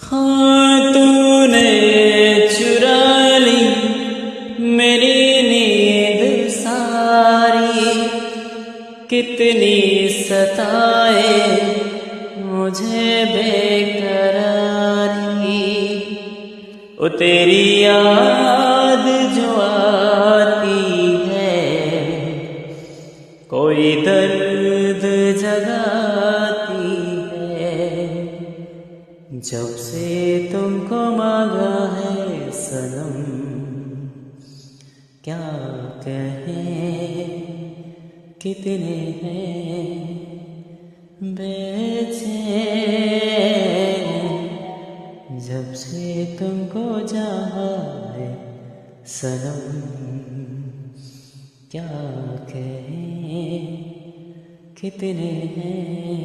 हाँ तूने चुरा ली मेरी नींद सारी, कितनी सताए मुझे बेकरारी। ओ तेरी याद जो आती है कोई दर्द जगाती है। जब से तुमको मांगा है सनम, क्या कहें कितने हैं बेचैन। जब से तुमको चाहा है सनम, क्या कहें कितने हैं